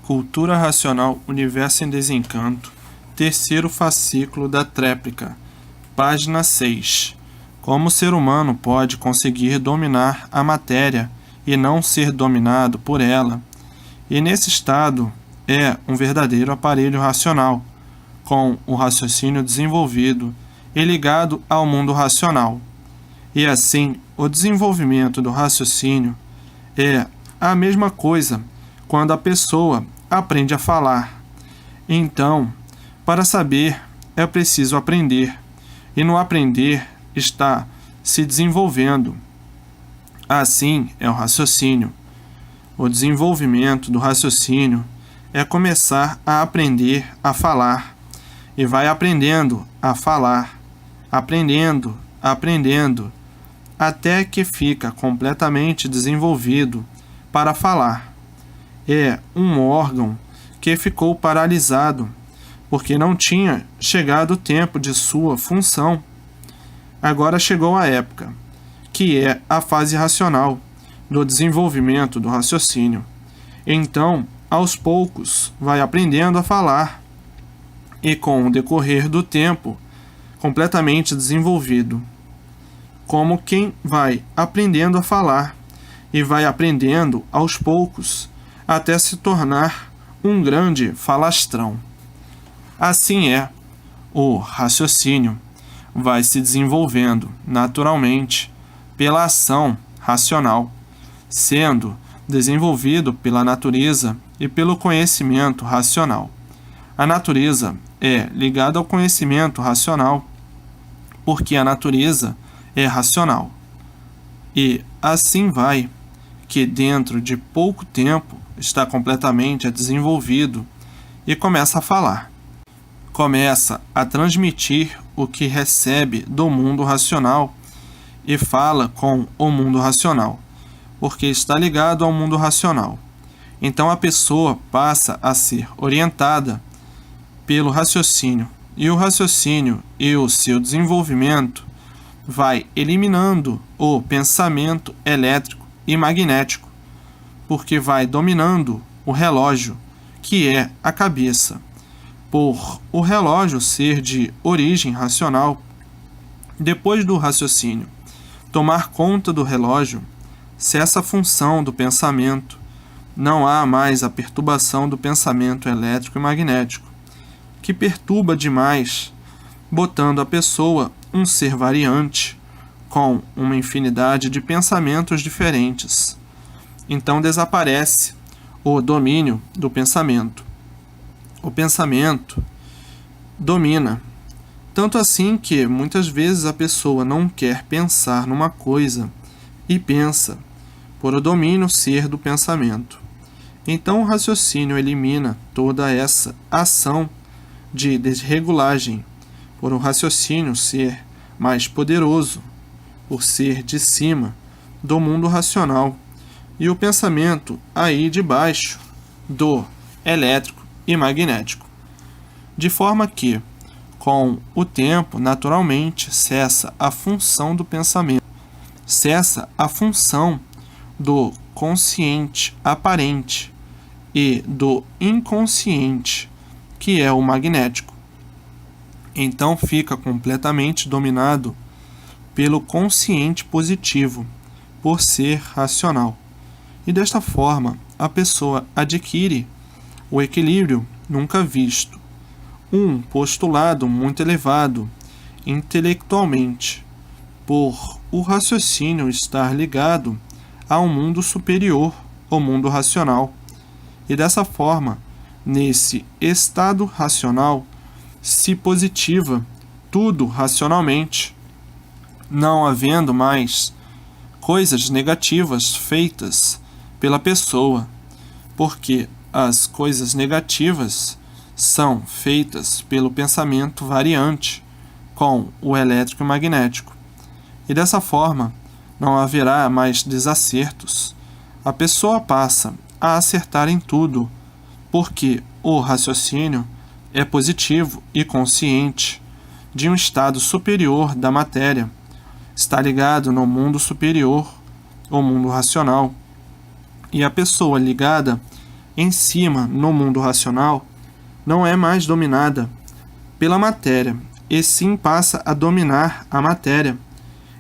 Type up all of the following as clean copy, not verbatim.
Cultura Racional, Universo em Desencanto, terceiro fascículo da tréplica, página 6. Como o ser humano pode conseguir dominar a matéria e não ser dominado por ela, e nesse estado é um verdadeiro aparelho racional, com o raciocínio desenvolvido e ligado ao mundo racional. E assim, o desenvolvimento do raciocínio é a mesma coisa quando a pessoa aprende a falar. Então, para saber, é preciso aprender, e no aprender está se desenvolvendo. Assim é o raciocínio. O desenvolvimento do raciocínio é começar a aprender a falar, e vai aprendendo a falar, aprendendo, até que fica completamente desenvolvido para falar. É um órgão que ficou paralisado, porque não tinha chegado o tempo de sua função. Agora chegou a época, que é a fase racional do desenvolvimento do raciocínio. Então, aos poucos, vai aprendendo a falar, e com o decorrer do tempo, completamente desenvolvido. Como quem vai aprendendo a falar, e vai aprendendo aos poucos, até se tornar um grande falastrão. Assim é, o raciocínio vai se desenvolvendo naturalmente pela ação racional, sendo desenvolvido pela natureza e pelo conhecimento racional. A natureza é ligada ao conhecimento racional, porque a natureza é racional. E assim vai, que dentro de pouco tempo está completamente desenvolvido e começa a falar. Começa a transmitir o que recebe do mundo racional e fala com o mundo racional, porque está ligado ao mundo racional. Então a pessoa passa a ser orientada pelo raciocínio, e o raciocínio e o seu desenvolvimento vai eliminando o pensamento elétrico e magnético, porque vai dominando o relógio, que é a cabeça. Por o relógio ser de origem racional, depois do raciocínio tomar conta do relógio, cessa a função do pensamento, não há mais a perturbação do pensamento elétrico e magnético, que perturba demais, botando a pessoa um ser variante, com uma infinidade de pensamentos diferentes. Então desaparece o domínio do pensamento. O pensamento domina, tanto assim que muitas vezes a pessoa não quer pensar numa coisa e pensa, por o domínio ser do pensamento. Então o raciocínio elimina toda essa ação de desregulagem, por o raciocínio ser mais poderoso, por ser de cima do mundo racional, e o pensamento aí de baixo do elétrico e magnético. De forma que, com o tempo, naturalmente, cessa a função do pensamento, cessa a função do consciente aparente e do inconsciente, que é o magnético. Então fica completamente dominado pelo consciente positivo, por ser racional. E desta forma, a pessoa adquire o equilíbrio nunca visto, um postulado muito elevado intelectualmente, por o raciocínio estar ligado a um mundo superior, o mundo racional. E dessa forma, nesse estado racional, se positiva tudo racionalmente, não havendo mais coisas negativas feitas pela pessoa, porque as coisas negativas são feitas pelo pensamento variante com o elétrico e magnético. E dessa forma, não haverá mais desacertos. A pessoa passa a acertar em tudo, porque o raciocínio é positivo e consciente de um estado superior da matéria. Está ligado no mundo superior, o mundo racional. E a pessoa ligada em cima, no mundo racional, não é mais dominada pela matéria, e sim passa a dominar a matéria,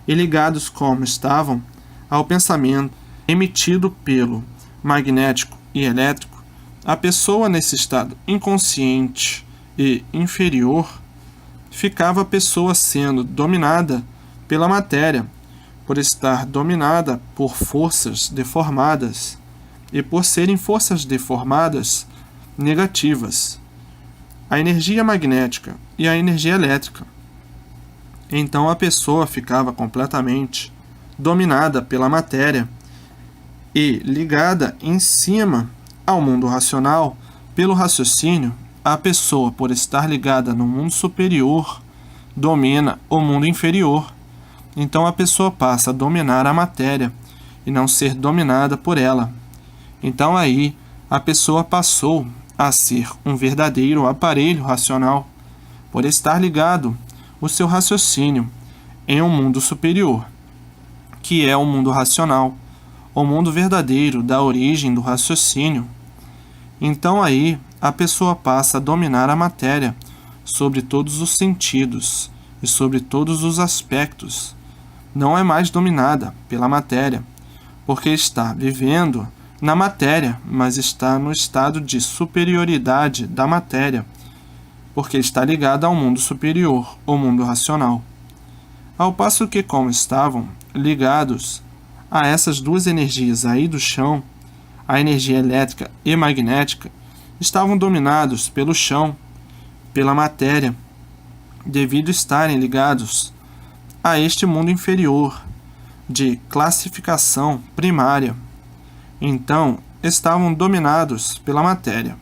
e ligados como estavam ao pensamento emitido pelo magnético e elétrico, a pessoa nesse estado inconsciente e inferior ficava a pessoa sendo dominada pela matéria, por estar dominada por forças deformadas e por serem forças deformadas negativas, a energia magnética e a energia elétrica. Então a pessoa ficava completamente dominada pela matéria e ligada em cima ao mundo racional pelo raciocínio. A pessoa, por estar ligada no mundo superior, domina o mundo inferior. Então a pessoa passa a dominar a matéria e não ser dominada por ela. Então aí a pessoa passou a ser um verdadeiro aparelho racional, por estar ligado o seu raciocínio em um mundo superior, que é o mundo racional, o mundo verdadeiro da origem do raciocínio. Então aí a pessoa passa a dominar a matéria sobre todos os sentidos e sobre todos os aspectos. Não é mais dominada pela matéria, porque está vivendo na matéria, mas está no estado de superioridade da matéria, porque está ligada ao mundo superior, o mundo racional. Ao passo que, como estavam ligados a essas duas energias aí do chão, a energia elétrica e magnética, estavam dominados pelo chão, pela matéria, devido estarem ligados a este mundo inferior, de classificação primária. Então, estavam dominados pela matéria,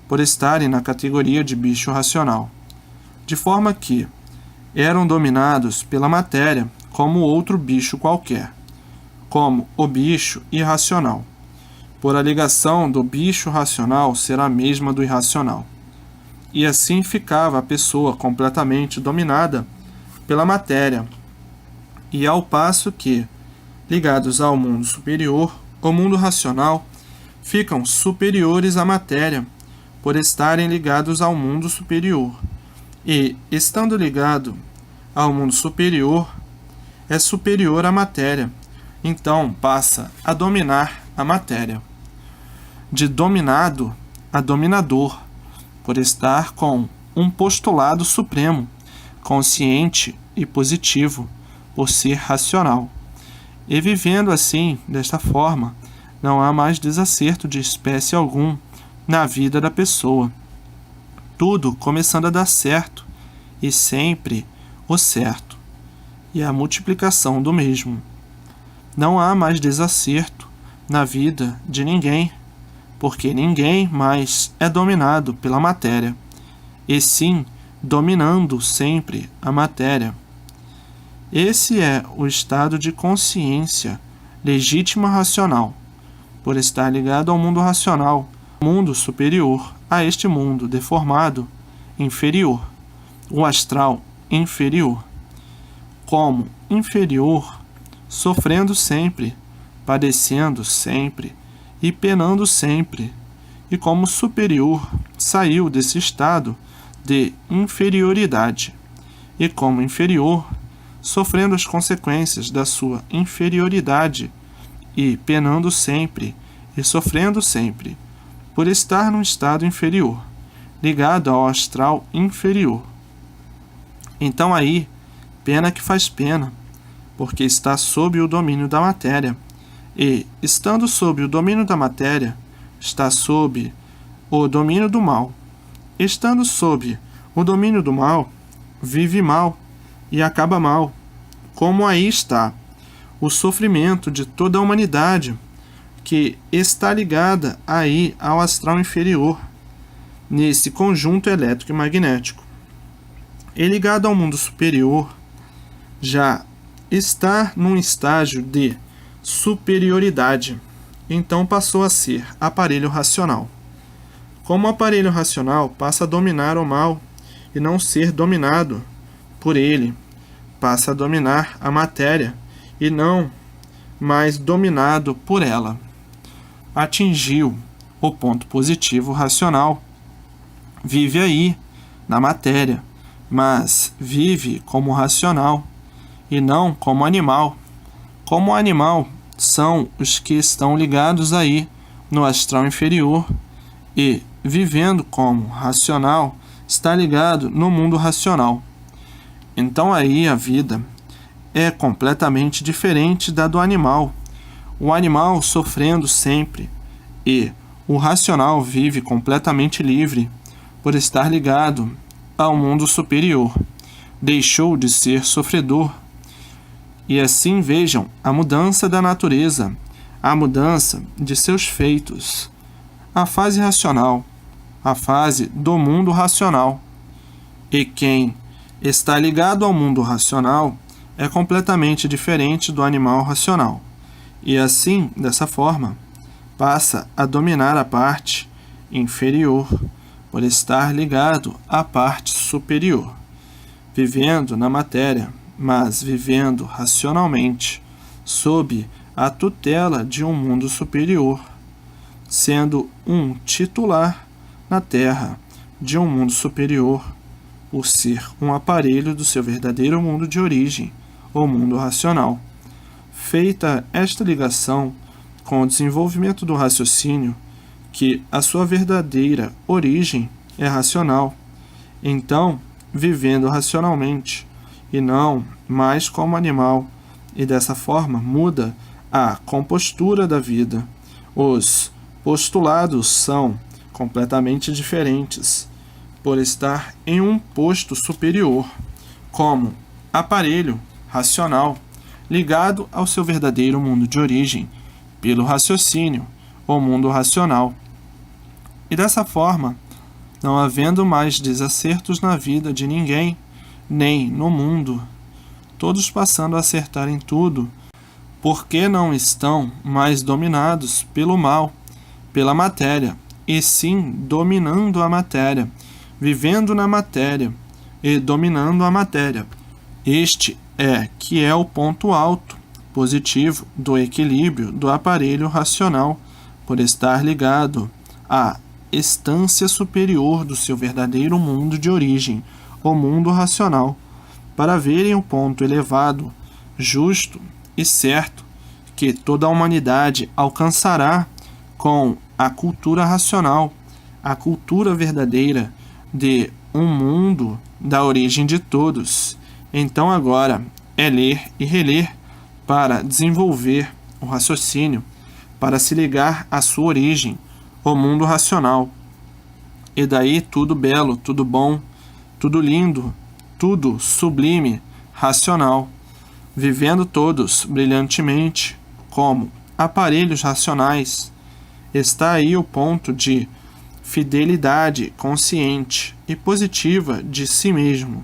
por estarem na categoria de bicho racional, de forma que eram dominados pela matéria como outro bicho qualquer, como o bicho irracional, por a ligação do bicho racional ser a mesma do irracional. E assim ficava a pessoa completamente dominada pela matéria, e ao passo que, ligados ao mundo superior, o mundo racional, ficam superiores à matéria, por estarem ligados ao mundo superior. E, estando ligado ao mundo superior, é superior à matéria, então passa a dominar a matéria. De dominado a dominador, por estar com um postulado supremo, consciente e positivo, por ser racional. E vivendo assim, desta forma, não há mais desacerto de espécie algum na vida da pessoa. Tudo começando a dar certo, e sempre o certo, e a multiplicação do mesmo. Não há mais desacerto na vida de ninguém, porque ninguém mais é dominado pela matéria, e sim dominando sempre a matéria. Esse é o estado de consciência legítima racional, por estar ligado ao mundo racional, mundo superior a este mundo deformado, inferior, o astral inferior. Como inferior, sofrendo sempre, padecendo sempre e penando sempre, e como superior, saiu desse estado de inferioridade, e como inferior, sofrendo as consequências da sua inferioridade e penando sempre e sofrendo sempre, por estar num estado inferior, ligado ao astral inferior. Então aí, pena que faz pena, porque está sob o domínio da matéria, e, estando sob o domínio da matéria, está sob o domínio do mal. Estando sob o domínio do mal, vive mal e acaba mal. Como aí está o sofrimento de toda a humanidade, que está ligada aí ao astral inferior, nesse conjunto elétrico e magnético. E ligado ao mundo superior, já está num estágio de superioridade, então passou a ser aparelho racional. Como aparelho racional, passa a dominar o mal e não ser dominado por ele, passa a dominar a matéria e não mais dominado por ela. Atingiu o ponto positivo racional, vive aí, na matéria, mas vive como racional e não como animal. Como animal, são os que estão ligados aí no astral inferior e, vivendo como racional, está ligado no mundo racional. Então aí a vida é completamente diferente da do animal. O animal sofrendo sempre e o racional vive completamente livre por estar ligado ao mundo superior. Deixou de ser sofredor. E assim vejam a mudança da natureza, a mudança de seus feitos. A fase racional, a fase do mundo racional. E quem está ligado ao mundo racional é completamente diferente do animal racional. E assim, dessa forma, passa a dominar a parte inferior, por estar ligado à parte superior, vivendo na matéria, mas vivendo racionalmente, sob a tutela de um mundo superior, sendo um titular na Terra de um mundo superior, por ser um aparelho do seu verdadeiro mundo de origem, o mundo racional. Feita esta ligação com o desenvolvimento do raciocínio, que a sua verdadeira origem é racional, então, vivendo racionalmente, e não mais como animal, e dessa forma muda a compostura da vida. Os postulados são completamente diferentes, por estar em um posto superior, como aparelho racional, ligado ao seu verdadeiro mundo de origem, pelo raciocínio, o mundo racional. E dessa forma, não havendo mais desacertos na vida de ninguém, nem no mundo, todos passando a acertar em tudo, porque não estão mais dominados pelo mal, pela matéria, e sim dominando a matéria, vivendo na matéria e dominando a matéria. Este que é o ponto alto, positivo, do equilíbrio do aparelho racional, por estar ligado à estância superior do seu verdadeiro mundo de origem, o mundo racional, para verem o ponto elevado, justo e certo que toda a humanidade alcançará com a cultura racional, a cultura verdadeira de um mundo da origem de todos. Então agora é ler e reler para desenvolver o raciocínio, para se ligar à sua origem, o mundo racional. E daí tudo belo, tudo bom, tudo lindo, tudo sublime, racional, vivendo todos brilhantemente como aparelhos racionais. Está aí o ponto de fidelidade consciente e positiva de si mesmo,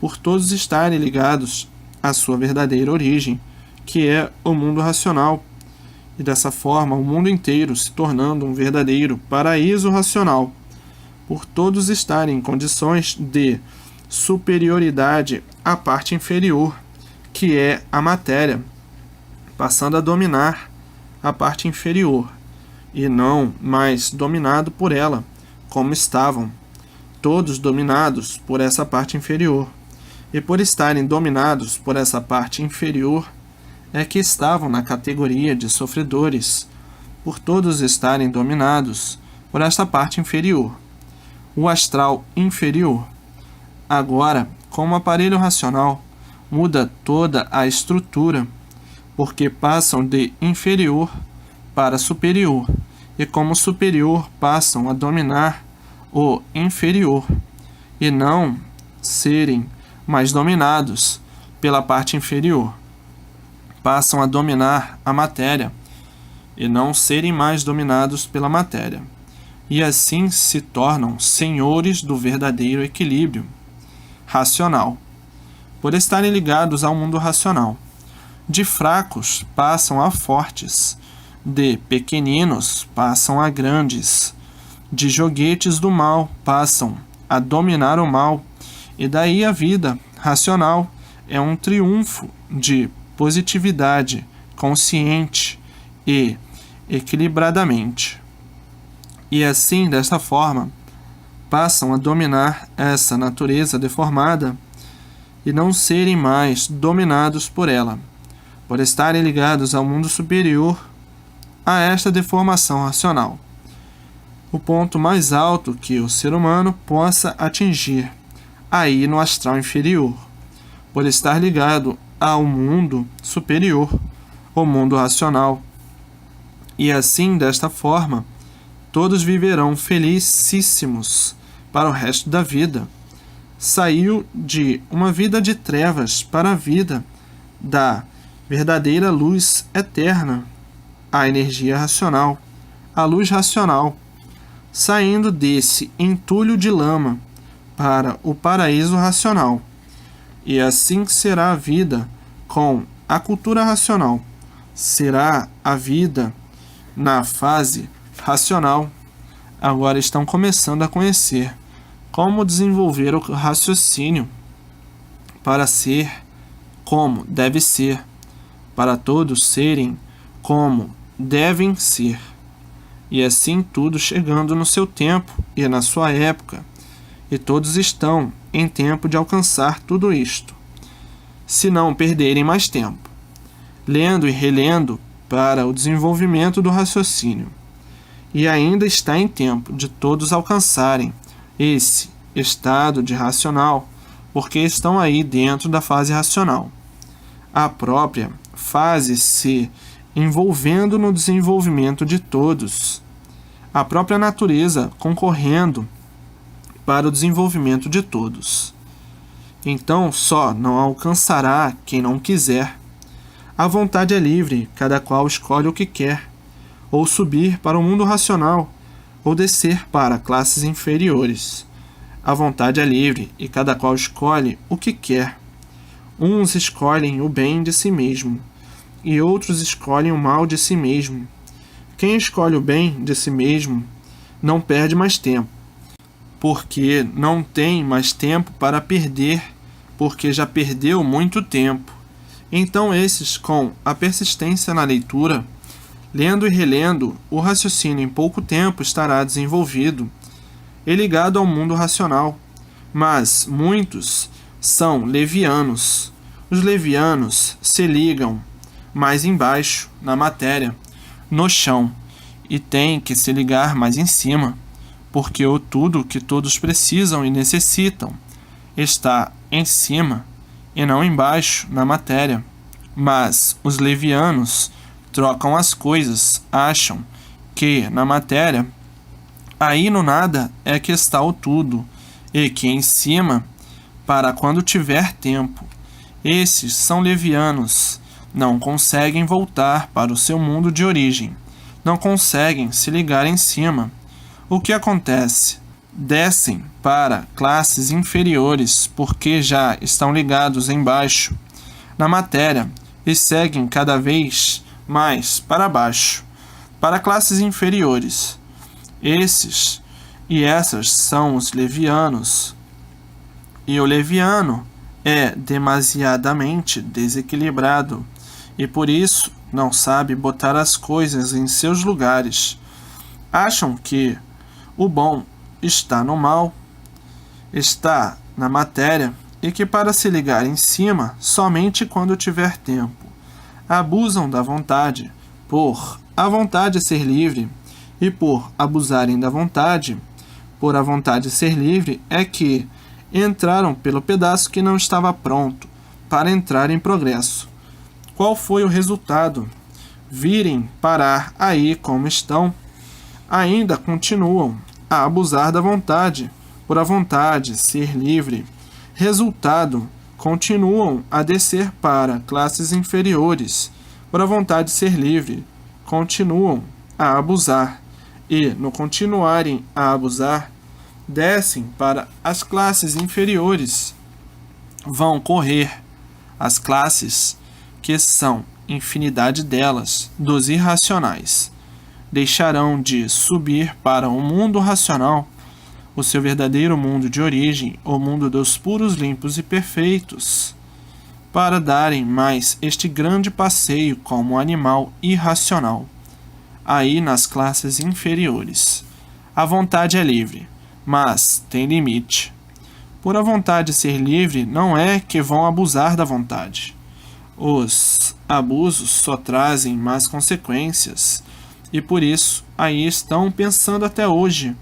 por todos estarem ligados à sua verdadeira origem, que é o mundo racional, e dessa forma o mundo inteiro se tornando um verdadeiro paraíso racional, por todos estarem em condições de superioridade à parte inferior, que é a matéria, passando a dominar a parte inferior, e não mais dominado por ela, como estavam, todos dominados por essa parte inferior. E por estarem dominados por essa parte inferior, é que estavam na categoria de sofredores, por todos estarem dominados por esta parte inferior, o astral inferior. Agora, como aparelho racional, muda toda a estrutura, porque passam de inferior para superior, e como superior passam a dominar o inferior, e não serem mais dominados pela parte inferior. Passam a dominar a matéria, e não serem mais dominados pela matéria, e assim se tornam senhores do verdadeiro equilíbrio racional, por estarem ligados ao mundo racional. De fracos passam a fortes, de pequeninos passam a grandes, de joguetes do mal passam a dominar o mal, e daí a vida racional é um triunfo de positividade consciente e equilibradamente. E assim, desta forma, passam a dominar essa natureza deformada e não serem mais dominados por ela, por estarem ligados ao mundo superior a esta deformação racional. O ponto mais alto que o ser humano possa atingir, aí no astral inferior, por estar ligado ao mundo superior, o mundo racional. E assim, desta forma, todos viverão felicíssimos para o resto da vida. Saiu de uma vida de trevas para a vida da verdadeira luz eterna, a energia racional, a luz racional, saindo desse entulho de lama para o paraíso racional. E assim será a vida com a cultura racional. Será a vida na fase racional. Agora estão começando a conhecer como desenvolver o raciocínio para ser como deve ser, para todos serem como devem ser. E assim tudo chegando no seu tempo e na sua época, e todos estão em tempo de alcançar tudo isto, se não perderem mais tempo, lendo e relendo para o desenvolvimento do raciocínio. E ainda está em tempo de todos alcançarem esse estado de racional, porque estão aí dentro da fase racional. A própria fase se envolvendo no desenvolvimento de todos, a própria natureza concorrendo para o desenvolvimento de todos. Então só não alcançará quem não quiser. A vontade é livre, cada qual escolhe o que quer, ou subir para o mundo racional, ou descer para classes inferiores. A vontade é livre, e cada qual escolhe o que quer. Uns escolhem o bem de si mesmo, e outros escolhem o mal de si mesmo. Quem escolhe o bem de si mesmo não perde mais tempo, porque não tem mais tempo para perder, porque já perdeu muito tempo. Então esses, com a persistência na leitura, lendo e relendo, o raciocínio em pouco tempo estará desenvolvido e ligado ao mundo racional. Mas muitos são levianos. Os levianos se ligam mais embaixo, na matéria, no chão, e têm que se ligar mais em cima, porque o tudo que todos precisam e necessitam está em cima e não embaixo, na matéria. Mas os levianos trocam as coisas, acham que na matéria, aí no nada é que está o tudo, e que em cima, para quando tiver tempo. Esses são levianos, não conseguem voltar para o seu mundo de origem, não conseguem se ligar em cima. O que acontece? Descem para classes inferiores porque já estão ligados embaixo, na matéria, e seguem cada vez mais para baixo, para classes inferiores. Esses e essas são os levianos. E o leviano é demasiadamente desequilibrado e por isso não sabe botar as coisas em seus lugares. Acham que o bom está no mal, está na matéria, e que para se ligar em cima somente quando tiver tempo. Abusam da vontade, por a vontade ser livre, e por abusarem da vontade, por a vontade ser livre, é que entraram pelo pedaço que não estava pronto para entrar em progresso. Qual foi o resultado? Virem parar aí como estão. Ainda continuam a abusar da vontade, por a vontade ser livre. Resultado, continuam a descer para classes inferiores, por a vontade ser livre. Continuam a abusar, e, no continuarem a abusar, descem para as classes inferiores. Vão correr as classes, que são infinidade delas, dos irracionais. Deixarão de subir para o mundo racional, o seu verdadeiro mundo de origem, o mundo dos puros, limpos e perfeitos, para darem mais este grande passeio como animal irracional, aí nas classes inferiores. A vontade é livre, mas tem limite. Por a vontade ser livre, não é que vão abusar da vontade. Os abusos só trazem más consequências, e por isso aí estão pensando até hoje,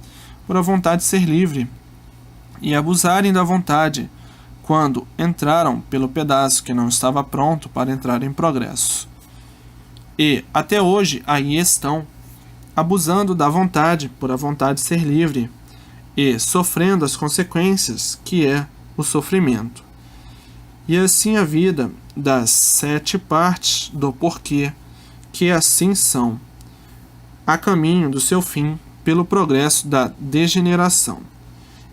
por a vontade ser livre, e abusarem da vontade, quando entraram pelo pedaço que não estava pronto para entrar em progresso. E até hoje aí estão, abusando da vontade por a vontade ser livre, e sofrendo as consequências que é o sofrimento. E assim a vida das 7 partes do porquê, que assim são, a caminho do seu fim pelo progresso da degeneração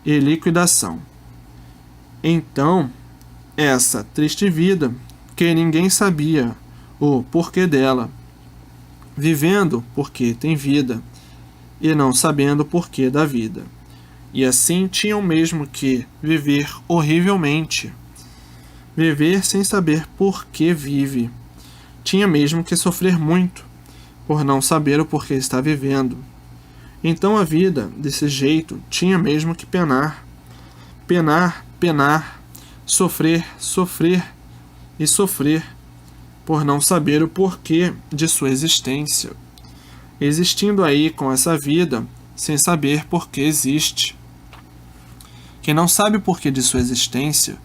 e liquidação. Então, essa triste vida, que ninguém sabia o porquê dela, vivendo porque tem vida, e não sabendo o porquê da vida. E assim tinham mesmo que viver horrivelmente, viver sem saber por que vive. Tinha mesmo que sofrer muito, por não saber o porquê está vivendo. Então a vida, desse jeito, tinha mesmo que penar. Penar, penar, sofrer, sofrer e sofrer, por não saber o porquê de sua existência. Existindo aí com essa vida, sem saber por que existe. Quem não sabe o porquê de sua existência,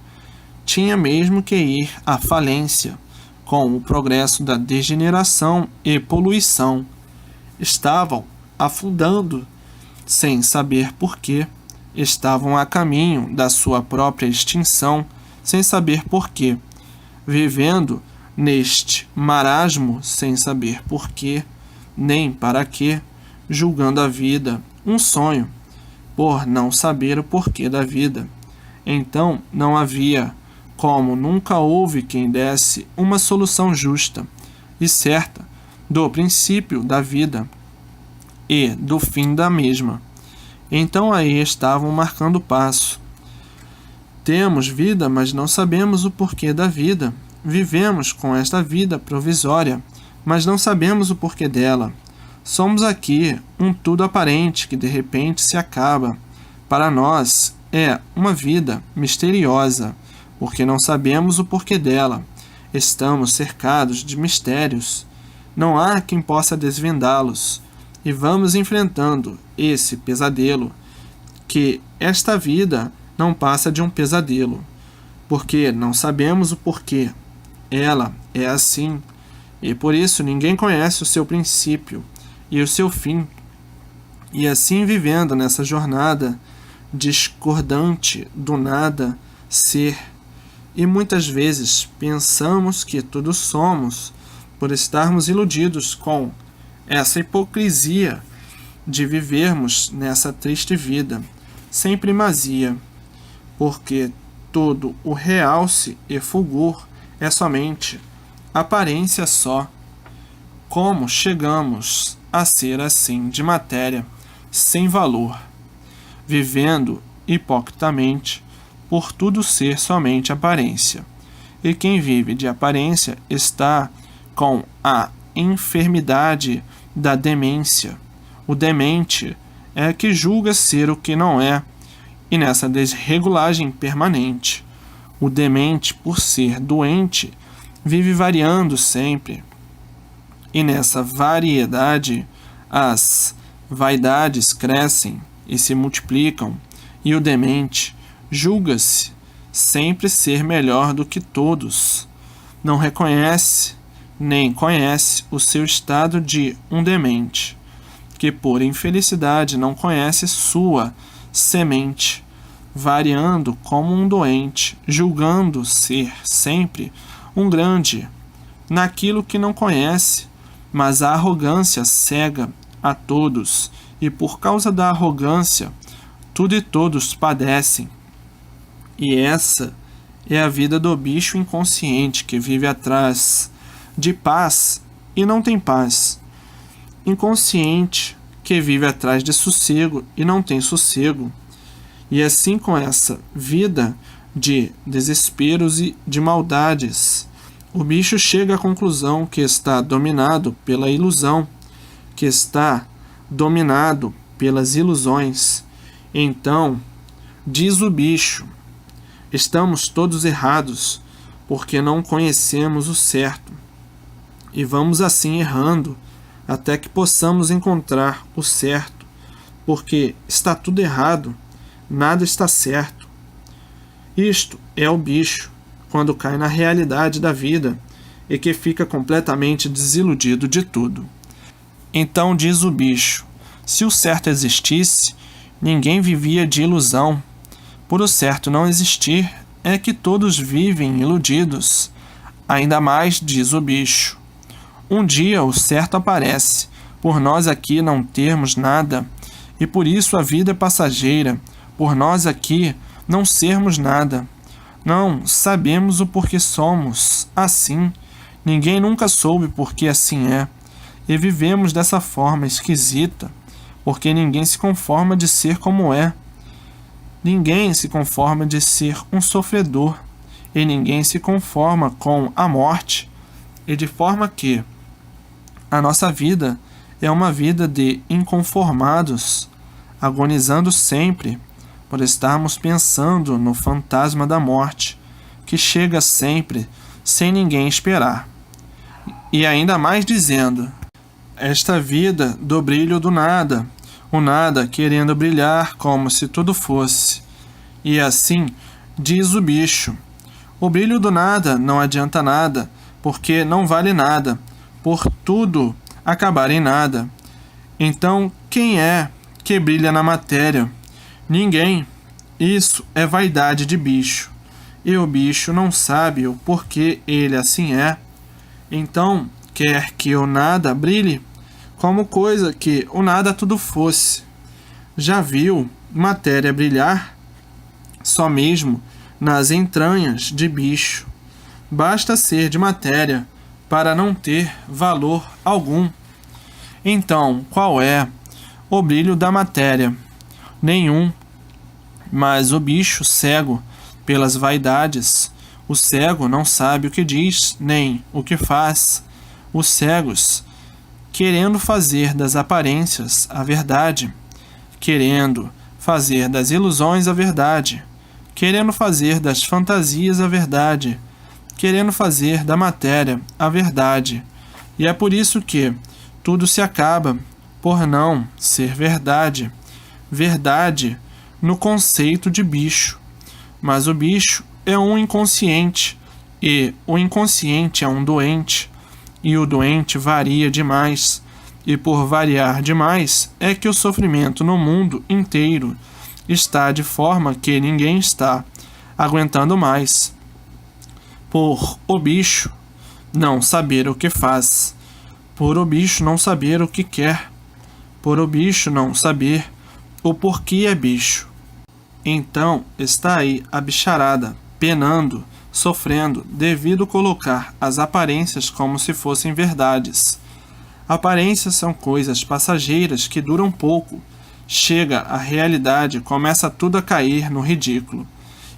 tinha mesmo que ir à falência, com o progresso da degeneração e poluição. Estavam afundando, sem saber porquê. Estavam a caminho da sua própria extinção, sem saber porquê. Vivendo neste marasmo, sem saber porquê, nem para quê, julgando a vida um sonho, por não saber o porquê da vida. Então não havia, como nunca houve quem desse uma solução justa e certa do princípio da vida e do fim da mesma. Então aí estavam marcando o passo. Temos vida, mas não sabemos o porquê da vida. Vivemos com esta vida provisória, mas não sabemos o porquê dela. Somos aqui um tudo aparente que de repente se acaba. Para nós é uma vida misteriosa, porque não sabemos o porquê dela. Estamos cercados de mistérios. Não há quem possa desvendá-los. E vamos enfrentando esse pesadelo, que esta vida não passa de um pesadelo, porque não sabemos o porquê. Ela é assim, e por isso ninguém conhece o seu princípio e o seu fim. E assim vivendo nessa jornada discordante do nada ser, e muitas vezes pensamos que tudo somos, por estarmos iludidos com essa hipocrisia de vivermos nessa triste vida, sem primazia, porque todo o realce e fulgor é somente aparência só. Como chegamos a ser assim de matéria, sem valor, vivendo hipocritamente, por tudo ser somente aparência. E quem vive de aparência está com a enfermidade da demência. O demente é que julga ser o que não é, e nessa desregulagem permanente. O demente, por ser doente, vive variando sempre. E nessa variedade, as vaidades crescem e se multiplicam, e o demente julga-se sempre ser melhor do que todos. Não reconhece, nem conhece o seu estado de um demente, que por infelicidade não conhece sua semente, variando como um doente, julgando ser sempre um grande naquilo que não conhece, mas a arrogância cega a todos, e por causa da arrogância, tudo e todos padecem. E essa é a vida do bicho inconsciente que vive atrás de paz e não tem paz. Inconsciente que vive atrás de sossego e não tem sossego. E assim com essa vida de desesperos e de maldades, o bicho chega à conclusão que está dominado pela ilusão, que está dominado pelas ilusões. Então, diz o bicho, estamos todos errados, porque não conhecemos o certo, e vamos assim errando, até que possamos encontrar o certo, porque está tudo errado, nada está certo. Isto é o bicho, quando cai na realidade da vida, e que fica completamente desiludido de tudo. Então diz o bicho, se o certo existisse, ninguém vivia de ilusão. Por o certo não existir, é que todos vivem iludidos. Ainda mais, diz o bicho, um dia o certo aparece, por nós aqui não termos nada, e por isso a vida é passageira, por nós aqui não sermos nada. Não sabemos o porquê somos assim, ninguém nunca soube porque assim é, e vivemos dessa forma esquisita, porque ninguém se conforma de ser como é. Ninguém se conforma de ser um sofredor, e ninguém se conforma com a morte, e de forma que a nossa vida é uma vida de inconformados, agonizando sempre, por estarmos pensando no fantasma da morte, que chega sempre, sem ninguém esperar. E ainda mais dizendo, esta vida do brilho do nada, o nada querendo brilhar como se tudo fosse. E assim, diz o bicho, o brilho do nada não adianta nada, porque não vale nada, por tudo acabar em nada. Então, quem é que brilha na matéria? Ninguém. Isso é vaidade de bicho. E o bicho não sabe o porquê ele assim é. Então, quer que o nada brilhe, como coisa que o nada tudo fosse. Já viu matéria brilhar? Só mesmo nas entranhas de bicho. Basta ser de matéria para não ter valor algum. Então, qual é o brilho da matéria? Nenhum. Mas o bicho cego pelas vaidades, o cego não sabe o que diz, nem o que faz. Os cegos, querendo fazer das aparências a verdade, querendo fazer das ilusões a verdade, querendo fazer das fantasias a verdade, querendo fazer da matéria a verdade. E é por isso que tudo se acaba por não ser verdade. Verdade no conceito de bicho. Mas o bicho é um inconsciente, e o inconsciente é um doente, e o doente varia demais, e por variar demais é que o sofrimento no mundo inteiro está de forma que ninguém está aguentando mais. Por o bicho não saber o que faz, por o bicho não saber o que quer, por o bicho não saber o porquê é bicho. Então está aí a bicharada, penando, sofrendo, devido colocar as aparências como se fossem verdades. Aparências são coisas passageiras que duram pouco. Chega a realidade, começa tudo a cair no ridículo.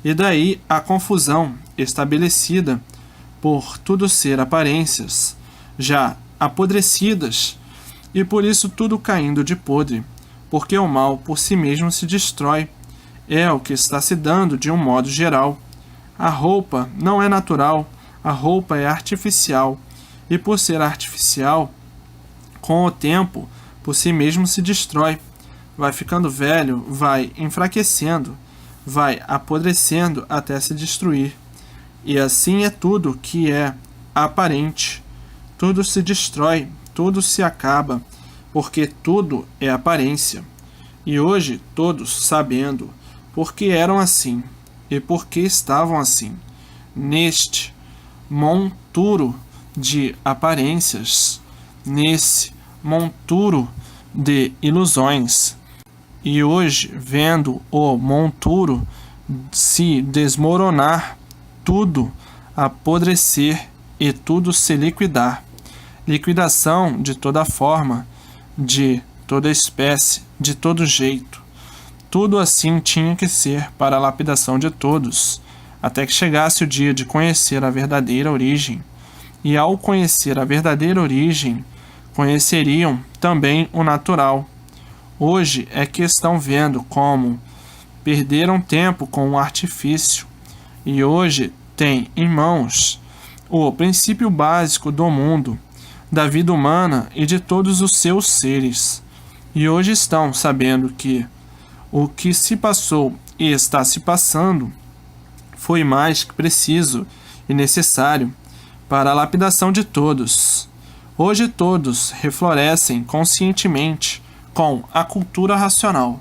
E daí a confusão estabelecida por tudo ser aparências, já apodrecidas, e por isso tudo caindo de podre, porque o mal por si mesmo se destrói. É o que está se dando de um modo geral. A roupa não é natural, a roupa é artificial, e por ser artificial, com o tempo, por si mesmo se destrói. Vai ficando velho, vai enfraquecendo, vai apodrecendo até se destruir. E assim é tudo que é aparente. Tudo se destrói, tudo se acaba, porque tudo é aparência. E hoje, todos sabendo porque eram assim e porque estavam assim, neste monturo de aparências, nesse monturo de ilusões, e hoje vendo o monturo se desmoronar, tudo apodrecer e tudo se liquidar. Liquidação de toda forma, de toda espécie, de todo jeito. Tudo assim tinha que ser para a lapidação de todos, até que chegasse o dia de conhecer a verdadeira origem. E ao conhecer a verdadeira origem, conheceriam também o natural. Hoje é que estão vendo como perderam tempo com o artifício e hoje têm em mãos o princípio básico do mundo, da vida humana e de todos os seus seres. E hoje estão sabendo que o que se passou e está se passando foi mais que preciso e necessário para a lapidação de todos. Hoje todos reflorescem conscientemente com a cultura racional.